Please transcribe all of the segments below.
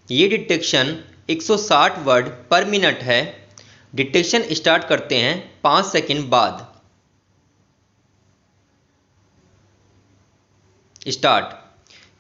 ये detection 160 word पर minute है। डिटेक्शन स्टार्ट करते हैं 5 सेकंड बाद। स्टार्ट।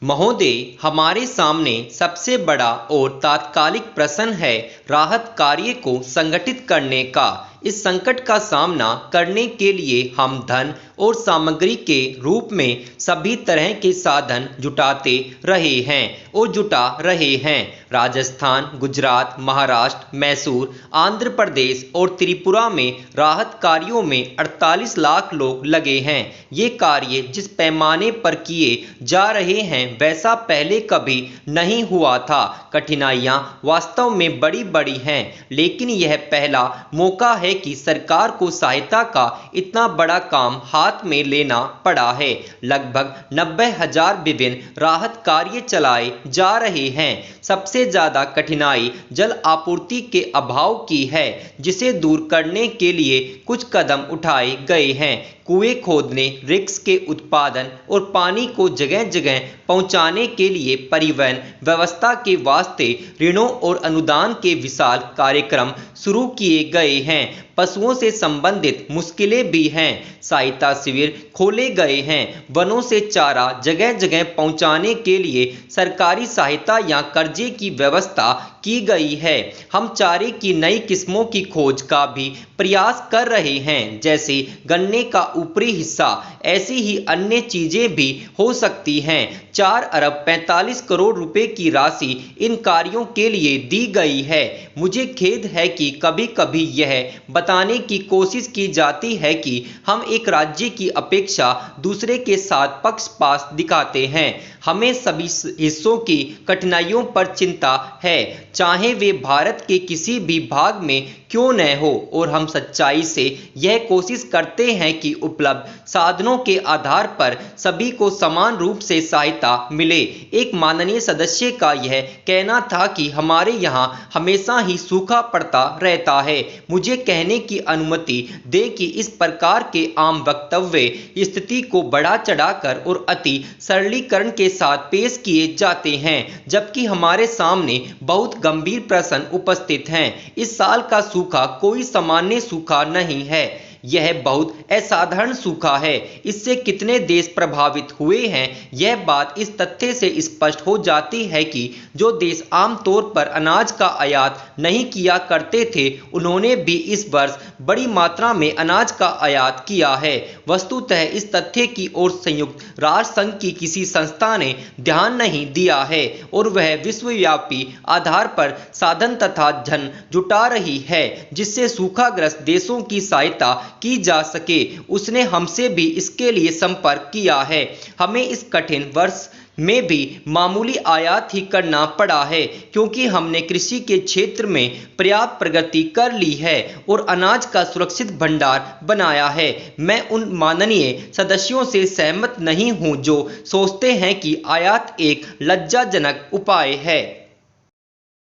महोदय, हमारे सामने सबसे बड़ा और तात्कालिक प्रश्न है राहत कार्य को संगठित करने का। इस संकट का सामना करने के लिए हम धन और सामग्री के रूप में सभी तरह के साधन जुटाते रहे हैं और जुटा रहे हैं। राजस्थान, गुजरात, महाराष्ट्र, मैसूर, आंध्र प्रदेश और त्रिपुरा में राहत कार्यों में 48 लाख लोग लगे हैं। ये कार्य जिस पैमाने पर किए जा रहे हैं वैसा पहले कभी नहीं हुआ था। कठिनाइयां वास्तव में बड़ी बड़ी हैं, लेकिन यह पहला मौका है कि सरकार को सहायता का इतना बड़ा काम हाथ में लेना पड़ा है। लगभग 90,000 विभिन्न राहत कार्य चलाए जा रहे हैं। सबसे ज्यादा कठिनाई जल आपूर्ति के अभाव की है, जिसे दूर करने के लिए कुछ कदम उठाए गए हैं। कुएं खोदने, रिक्स के उत्पादन और पानी को जगह जगह पहुंचाने के लिए परिवहन व्यवस्था के वास्ते ऋणों और अनुदान के विशाल कार्यक्रम शुरू किए गए हैं। पशुओं से संबंधित मुश्किलें भी हैं। सहायता शिविर खोले गए हैं। वनों से चारा जगह जगह पहुंचाने के लिए सरकारी सहायता या कर्जे की व्यवस्था की गई है। हम चारे की नई किस्मों की खोज का भी प्रयास कर रहे हैं, जैसे गन्ने का ऊपरी हिस्सा। ऐसी ही अन्य चीजें भी हो सकती हैं। 4 अरब 45 करोड़ रुपए की राशि इन कार्यों के लिए दी गई है। मुझे खेद है कि कभी कभी यह बताने की कोशिश की जाती है कि हम एक राज्य की अपेक्षा दूसरे के साथ पक्षपात दिखाते हैं। हमें सभी हिस्सों की कठिनाइयों पर चिंता है, चाहे वे भारत के किसी भी भाग में क्यों न हो, और हम सच्चाई से यह कोशिश करते हैं कि उपलब्ध साधनों के आधार पर सभी को समान रूप से सहायता मिले। एक माननीय सदस्य का यह कहना था कि हमारे यहाँ हमेशा ही सूखा पड़ता रहता है। मुझे कहने की अनुमति दें कि इस प्रकार के आम वक्तव्य स्थिति को बढ़ा चढ़ाकर और अति सरलीकरण के साथ पेश किए जाते हैं, जबकि हमारे सामने बहुत गंभीर प्रश्न उपस्थित हैं। इस साल का सूखा कोई सामान्य सूखा नहीं है, यह बहुत असाधारण सूखा है। इससे कितने देश प्रभावित हुए हैं, यह बात इस तथ्य से स्पष्ट हो जाती है कि जो देश आमतौर पर अनाज का आयात नहीं किया करते थे, उन्होंने भी इस वर्ष बड़ी मात्रा में अनाज का आयात किया है। वस्तुतः इस तथ्य की ओर संयुक्त राष्ट्र संघ की किसी संस्था ने ध्यान नहीं दिया है और वह विश्वव्यापी आधार पर साधन तथा धन जुटा रही है, जिससे सूखाग्रस्त देशों की सहायता की जा सके। उसने हमसे भी इसके लिए संपर्क किया है। हमें इस कठिन वर्ष में भी मामूली आयात ही करना पड़ा है, क्योंकि हमने कृषि के क्षेत्र में पर्याप्त प्रगति कर ली है और अनाज का सुरक्षित भंडार बनाया है। मैं उन माननीय सदस्यों से सहमत नहीं हूं जो सोचते हैं कि आयात एक लज्जाजनक उपाय है।